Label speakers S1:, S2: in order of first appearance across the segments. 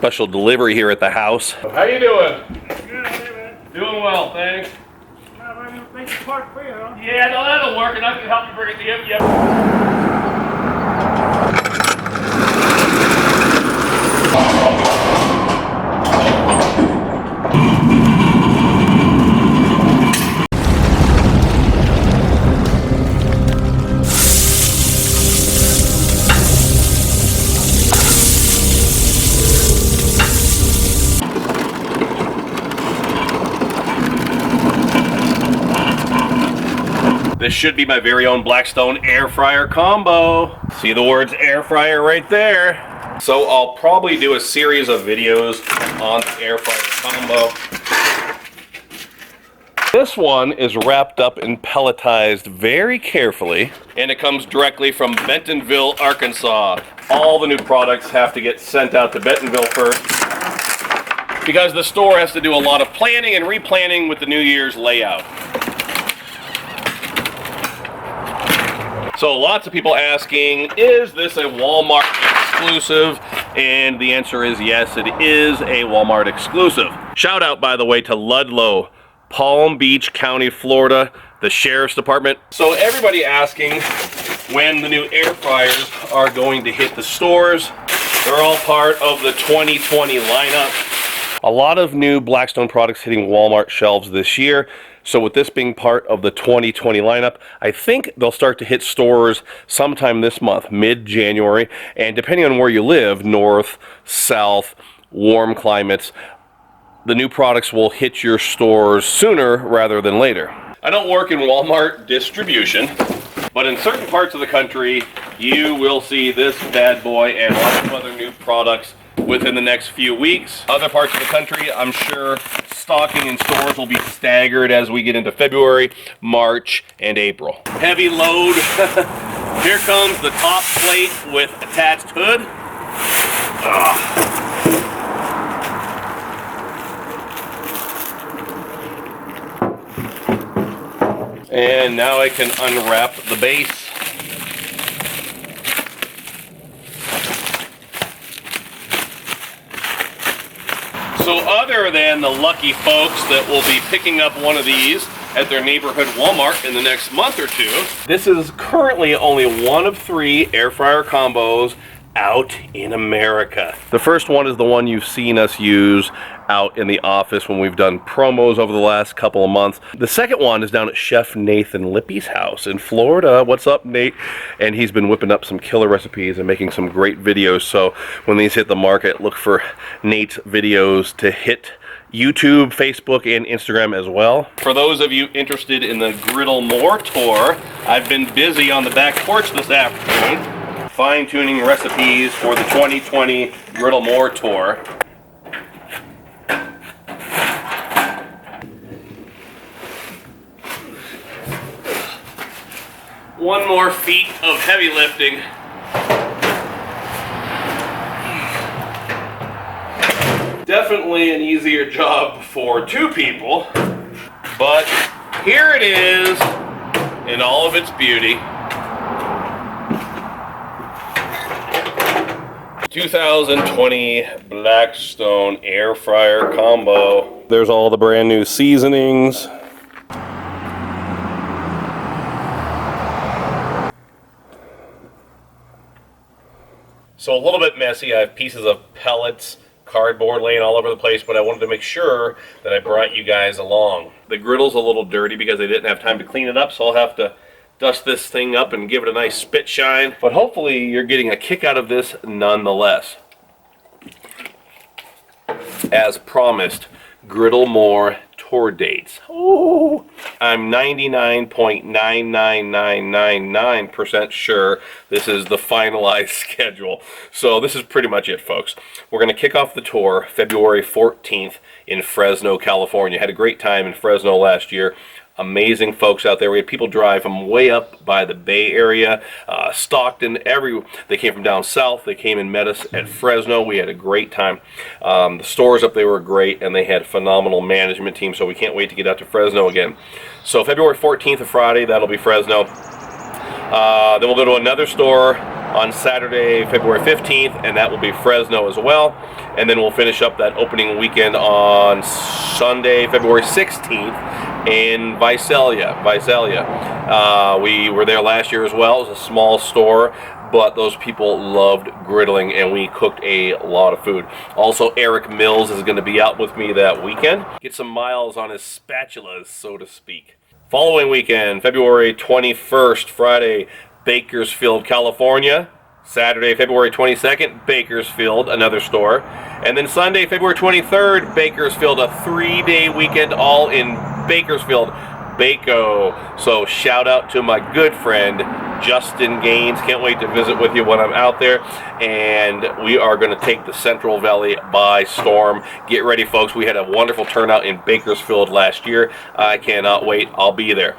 S1: special delivery here at the house. How you doing?
S2: Good, man.
S1: Doing well, thanks.
S2: Make the part for you, huh?
S1: Yeah, no, that'll work, and I can help you bring it to you. Yep. This should be my very own Blackstone Air Fryer Combo. See the words Air Fryer right there. So I'll probably do a series of videos on the Air Fryer Combo. This one is wrapped up and pelletized very carefully, and it comes directly from Bentonville, Arkansas. All the new products have to get sent out to Bentonville first, because the store has to do a lot of planning and replanning with the New Year's layout. So lots of people asking, is this a Walmart exclusive? And the answer is yes, it is a Walmart exclusive. Shout out, by the way, to Ludlow, Palm Beach County, Florida, the Sheriff's Department. So everybody asking when the new air fryers are going to hit the stores. They're all part of the 2020 lineup. A lot of new Blackstone products hitting Walmart shelves this year. So with this being part of the 2020 lineup, I think they'll start to hit stores sometime this month, mid-January. And depending on where you live, north, south, warm climates, the new products will hit your stores sooner rather than later. I don't work in Walmart distribution, but in certain parts of the country, you will see this bad boy and lots of other new products within the next few weeks. Other parts of the country, I'm sure stocking in stores will be staggered as we get into February, March, and April. Heavy load. Here comes the top plate with attached hood. And now I can unwrap the base. So other than the lucky folks that will be picking up one of these at their neighborhood Walmart in the next month or two, this is currently only one of 3 air fryer combos out in America. The first one is the one you've seen us use out in the office when we've done promos over the last couple of months. The second one is down at Chef Nathan Lippy's house in Florida. What's up, Nate? And he's been whipping up some killer recipes and making some great videos. So when these hit the market, look for Nate's videos to hit YouTube, Facebook, and Instagram as well. For those of you interested in the Griddle More tour, I've been busy on the back porch this afternoon, fine-tuning recipes for the 2020 Griddle More tour. One more feat of heavy lifting. Definitely an easier job for 2 people, but here it is in all of its beauty. 2020 Blackstone Air Fryer Combo. There's all the brand new seasonings. So a little bit messy. I have pieces of pellets, cardboard laying all over the place, but I wanted to make sure that I brought you guys along. The griddle's a little dirty because I didn't have time to clean it up, so I'll have to dust this thing up and give it a nice spit shine. But hopefully you're getting a kick out of this nonetheless. As promised, Griddle More tour dates. Ooh. I'm 99.99999% sure this is the finalized schedule. So this is pretty much it, folks. We're going to kick off the tour February 14th in Fresno, California. Had a great time in Fresno last year. Amazing folks out there. We had people drive from way up by the Bay Area, Stockton, they came from down south. They came and met us at Fresno. We had a great time. The stores up there were great, and they had a phenomenal management team, so we can't wait to get out to Fresno again. So February 14th, a Friday, that'll be Fresno. Then we'll go to another store on Saturday, February 15th, and that will be Fresno as well. And then we'll finish up that opening weekend on Sunday, February 16th in Visalia. We were there last year as well. It was a small store, but those people loved griddling, and we cooked a lot of food. Also, Eric Mills is going to be out with me that weekend. Get some miles on his spatulas, so to speak. Following weekend, February 21st, Friday, Bakersfield, California. Saturday, February 22nd, Bakersfield, another store. And then Sunday, February 23rd, Bakersfield, a 3-day weekend all in Bakersfield, Baco. So shout out to my good friend, Justin Gaines. Can't wait to visit with you when I'm out there. And we are going to take the Central Valley by storm. Get ready, folks. We had a wonderful turnout in Bakersfield last year. I cannot wait. I'll be there.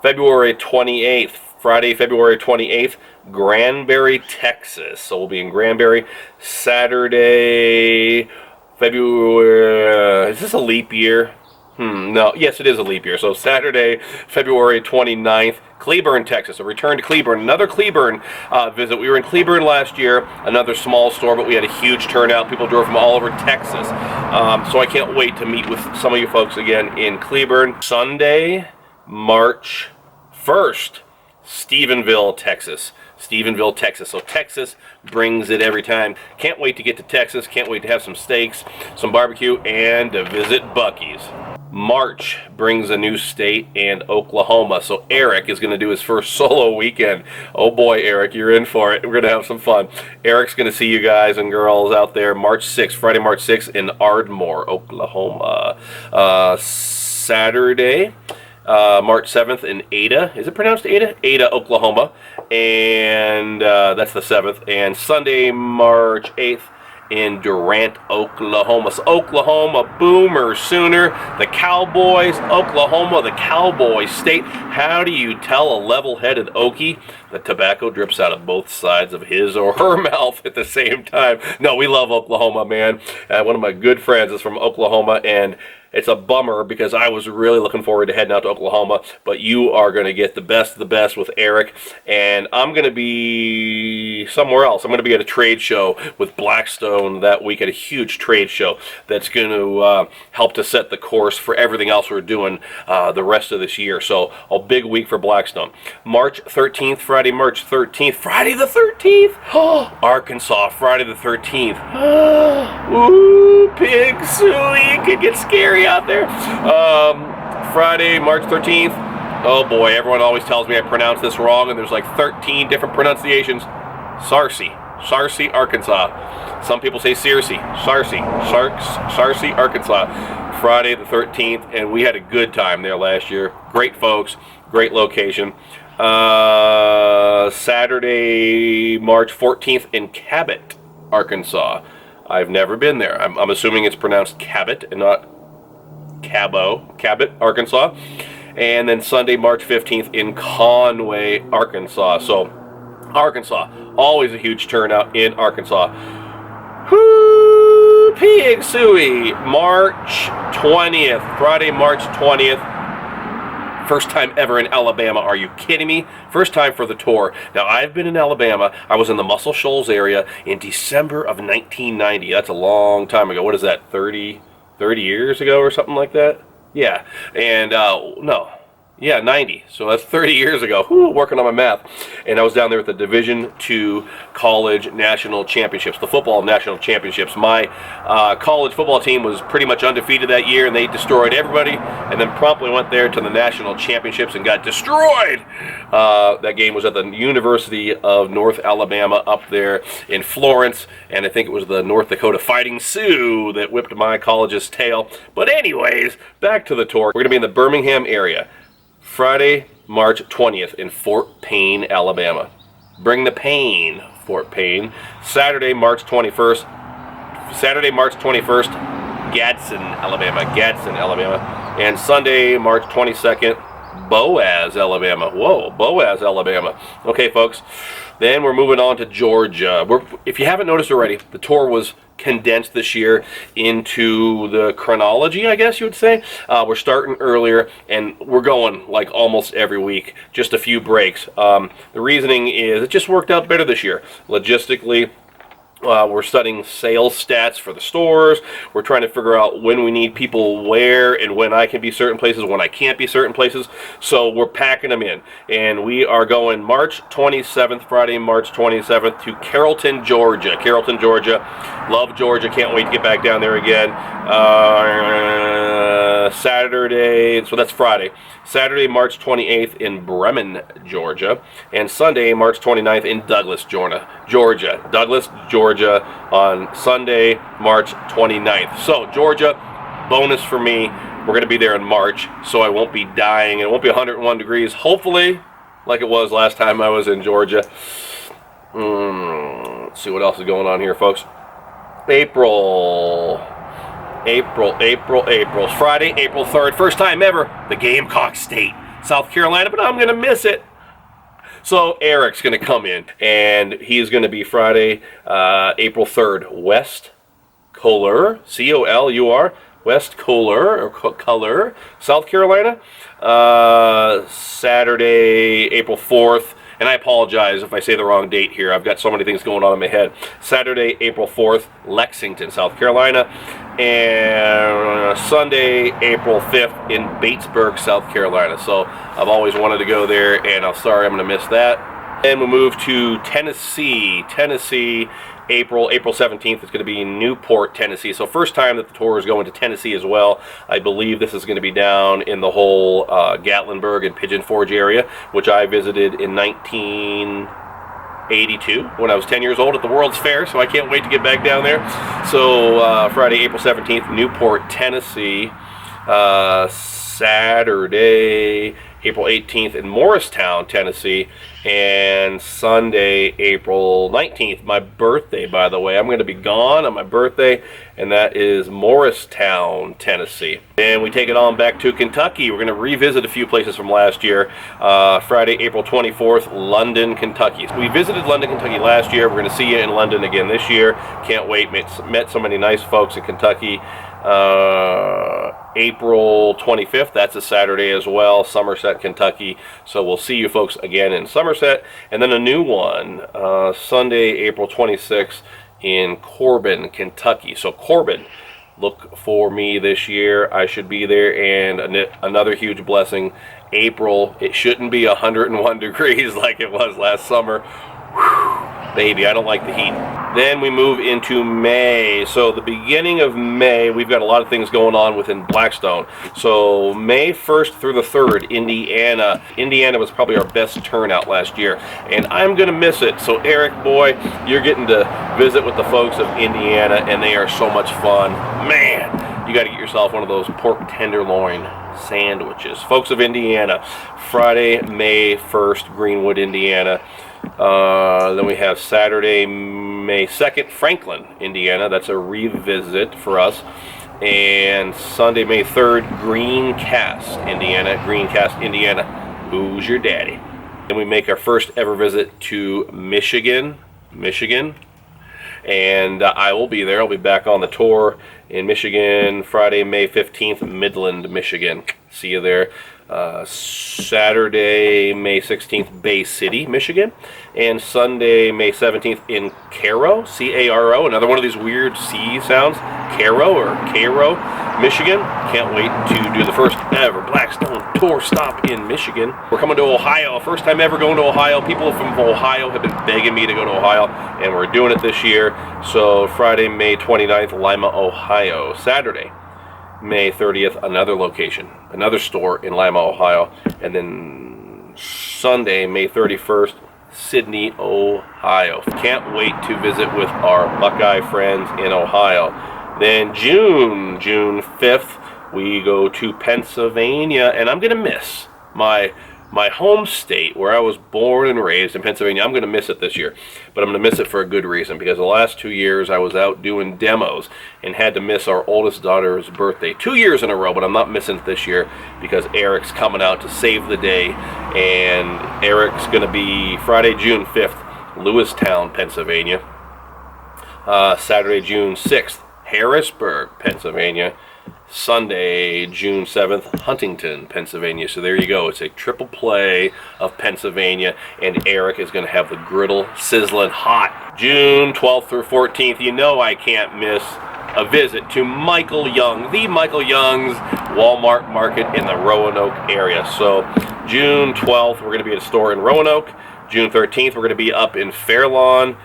S1: February 28th, Friday, February 28th, Granbury, Texas. So we'll be in Granbury. Saturday, February, is this a leap year? No, yes, it is a leap year. So Saturday, February 29th, Cleburne, Texas. A return to Cleburne, another Cleburne visit. We were in Cleburne last year, another small store, but we had a huge turnout. People drove from all over Texas. So I can't wait to meet with some of you folks again in Cleburne. Sunday, March 1st, Stephenville, Texas. Stephenville, Texas. So Texas brings it every time. Can't wait to get to Texas. Can't wait to have some steaks, some barbecue, and to visit Buc-ee's. March brings a new state and Oklahoma. So Eric is going to do his first solo weekend. Oh boy, Eric, you're in for it. We're going to have some fun. Eric's going to see you guys and girls out there March 6th, Friday, March 6th in Ardmore, Oklahoma. Saturday, March 7th in Ada. Is it pronounced Ada? Ada, Oklahoma. And that's the 7th. And Sunday, March 8th in Durant, Oklahoma. So Oklahoma, Boomer Sooner, the Cowboys, Oklahoma, the Cowboy State. How do you tell a level-headed Okie? The tobacco drips out of both sides of his or her mouth at the same time. No, we love Oklahoma, man. One of my good friends is from Oklahoma, and it's a bummer because I was really looking forward to heading out to Oklahoma, but you are going to get the best of the best with Eric, and I'm going to be somewhere else. I'm going to be at a trade show with Blackstone that week, at a huge trade show that's going to help to set the course for everything else we're doing the rest of this year. So a big week for Blackstone. March 13th, Friday, March 13th. Friday the 13th? Arkansas, Friday the 13th. Ooh, pig suey. It could get scary out there. Friday, March 13th. Oh boy, everyone always tells me I pronounce this wrong, and there's like 13 different pronunciations. Sarcy, Arkansas. Some people say Searcy, Sarcy, Arkansas. Friday the 13th, and we had a good time there last year. Great folks, great location. Saturday, March 14th in Cabot, Arkansas. I've never been there. I'm assuming it's pronounced Cabot and not Cabot, Arkansas. And then Sunday, March 15th in Conway, Arkansas. So, Arkansas, always a huge turnout in Arkansas. Whoo, pig suey. March 20th, Friday, March 20th. First time ever in Alabama. Are you kidding me? First time for the tour. Now, I've been in Alabama. I was in the Muscle Shoals area in December of 1990. That's a long time ago. What is that, 30 years ago or something like that? Yeah. And, no. Yeah, 90. So that's 30 years ago. Whew, working on my math. And I was down there at the Division II College National Championships, the football national championships. My college football team was pretty much undefeated that year, and they destroyed everybody, and then promptly went there to the national championships and got destroyed. That game was at the University of North Alabama up there in Florence, and I think it was the North Dakota Fighting Sioux that whipped my college's tail. But anyways, back to the tour. We're going to be in the Birmingham area. Friday, March 20th in Fort Payne, Alabama. Bring the pain, Fort Payne. Saturday, March 21st, Gadsden, Alabama. And Sunday, March 22nd, Boaz, Alabama. Whoa, Boaz, Alabama. Okay, folks. Then we're moving on to Georgia. If you haven't noticed already, the tour was condensed this year into the chronology, I guess you would say. We're starting earlier, and we're going like almost every week, just a few breaks. The reasoning is it just worked out better this year. Logistically, we're studying sales stats for the stores. We're trying to figure out when we need people where and when I can be certain places, when I can't be certain places. So we're packing them in. And we are going March 27th, Friday, March 27th to Carrollton, Georgia. Carrollton, Georgia. Love Georgia. Can't wait to get back down there again. Saturday, so that's Friday. Saturday, March 28th in Bremen, Georgia. And Sunday, March 29th in Douglas, Georgia. Douglas, Georgia on Sunday, March 29th. So, Georgia, bonus for me. We're going to be there in March, so I won't be dying. It won't be 101 degrees, hopefully, like it was last time I was in Georgia. Let's see what else is going on here, folks. April. Friday, April 3rd. First time ever, the Gamecock State, South Carolina, but I'm going to miss it. So Eric's going to come in, and he's going to be Friday, April 3rd, West Kohler, C-O-L-U-R, West Kohler, or Color, South Carolina. Saturday, April 4th, and I apologize if I say the wrong date here. I've got so many things going on in my head. Saturday, April 4th, Lexington, South Carolina. And Sunday, April 5th in Batesburg, South Carolina. So I've always wanted to go there, and I'm sorry I'm going to miss that. And we'll move to Tennessee. April 17th is going to be in Newport, Tennessee. So first time that the tour is going to Tennessee as well. I believe this is going to be down in the whole Gatlinburg and Pigeon Forge area, which I visited in 1982 when I was 10 years old at the World's Fair. So I can't wait to get back down there. So Friday, April 17th, Newport, Tennessee. Saturday, April 18th in Morristown, Tennessee, and Sunday, April 19th, my birthday, by the way. I'm going to be gone on my birthday, and that is Morristown, Tennessee. And we take it on back to Kentucky. We're going to revisit a few places from last year. Friday, April 24th, London, Kentucky. We visited London, Kentucky last year. We're going to see you in London again this year. Can't wait. Met so many nice folks in Kentucky. April 25th, that's a Saturday as well, Somerset, Kentucky. So we'll see you folks again in Somerset. And then a new one, Sunday, April 26th in Corbin, Kentucky. So Corbin, look for me this year. I should be there. And another huge blessing, April, it shouldn't be 101 degrees like it was last summer. Whew. Baby, I don't like the heat. Then we move into May. So the beginning of May, we've got a lot of things going on within Blackstone. So May 1st through the 3rd, Indiana. Indiana was probably our best turnout last year, and I'm going to miss it. So Eric, boy, you're getting to visit with the folks of Indiana, and they are so much fun. Man, you got to get yourself one of those pork tenderloin sandwiches. Folks of Indiana, Friday, May 1st, Greenwood, Indiana. Then we have Saturday, May 2nd, Franklin, Indiana. That's a revisit for us. And Sunday, May 3rd, Greencast, Indiana. Who's your daddy? And we make our first ever visit to Michigan. And I will be there. I'll be back on the tour in Michigan, Friday, May 15th, Midland, Michigan. See you there. Saturday, May 16th, Bay City, Michigan, and Sunday, May 17th in Caro, C-A-R-O, another one of these weird C sounds, Caro, Michigan. Can't wait to do the first ever Blackstone tour stop in Michigan. We're coming to Ohio, first time ever going to Ohio. People from Ohio have been begging me to go to Ohio, and we're doing it this year. So Friday, May 29th, Lima, Ohio. Saturday, May 30th, another location, another store in Lima, Ohio. And then Sunday, May 31st, Sydney, Ohio. Can't wait to visit with our Buckeye friends in Ohio. Then June 5th, we go to Pennsylvania, and I'm going to miss my home state where I was born and raised in Pennsylvania. I'm going to miss it this year, but I'm going to miss it for a good reason, because the last 2 years I was out doing demos and had to miss our oldest daughter's birthday 2 years in a row, but I'm not missing it this year because Eric's coming out to save the day, and Eric's going to be Friday, June 5th, Lewistown, Pennsylvania. Saturday, June 6th, Harrisburg, Pennsylvania. Sunday, June 7th, Huntington, Pennsylvania. So there you go. It's a triple play of Pennsylvania, and Eric is going to have the griddle sizzling hot. June 12th through 14th, you know I can't miss a visit to Michael Young, the Michael Young's Walmart market in the Roanoke area. So June 12th, we're going to be at a store in Roanoke. June 13th, we're going to be up in Fairlawn.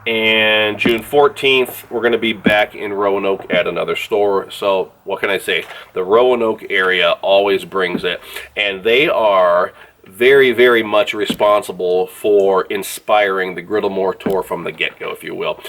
S1: And June 14th, we're going to be back in Roanoke at another store. So what can I say? The Roanoke area always brings it. And they are very, very much responsible for inspiring the Griddle More tour from the get-go, if you will.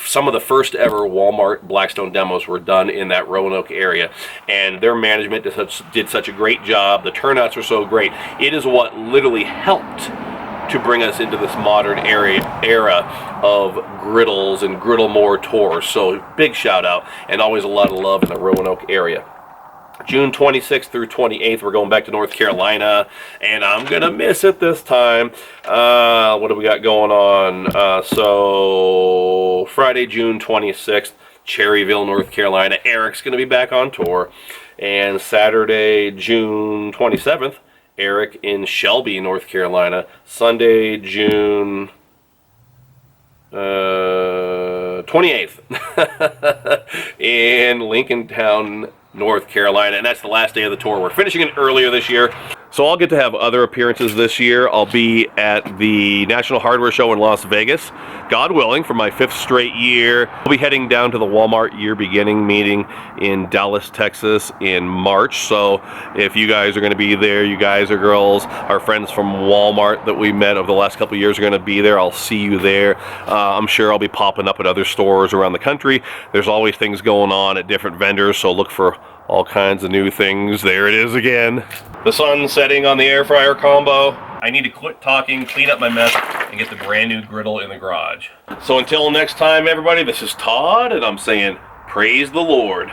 S1: Some of the first ever Walmart Blackstone demos were done in that Roanoke area. And their management did such a great job. The turnouts were so great. It is what literally helped to bring us into this modern era of griddles and Griddle More tours. So big shout out, and always a lot of love in the Roanoke area. June 26th through 28th, we're going back to North Carolina, and I'm gonna miss it this time. What do we got going on? So Friday, June 26th, Cherryville, North Carolina. Eric's gonna be back on tour. And Saturday, June 27th, Eric in Shelby, North Carolina. Sunday, June 28th in Lincolntown, North Carolina. And that's the last day of the tour. We're finishing it earlier this year. So I'll get to have other appearances this year. I'll be at the National Hardware Show in Las Vegas, God willing, for my 5th straight year. I'll be heading down to the Walmart Year Beginning meeting in Dallas, Texas in March. So if you guys are going to be there, you guys or girls, our friends from Walmart that we met over the last couple of years are going to be there. I'll see you there. I'm sure I'll be popping up at other stores around the country. There's always things going on at different vendors, so look for all kinds of new things. There it is again. The sun's setting on the air fryer combo. I need to quit talking, clean up my mess, and get the brand new griddle in the garage. So until next time, everybody, this is Todd, and I'm saying praise the Lord.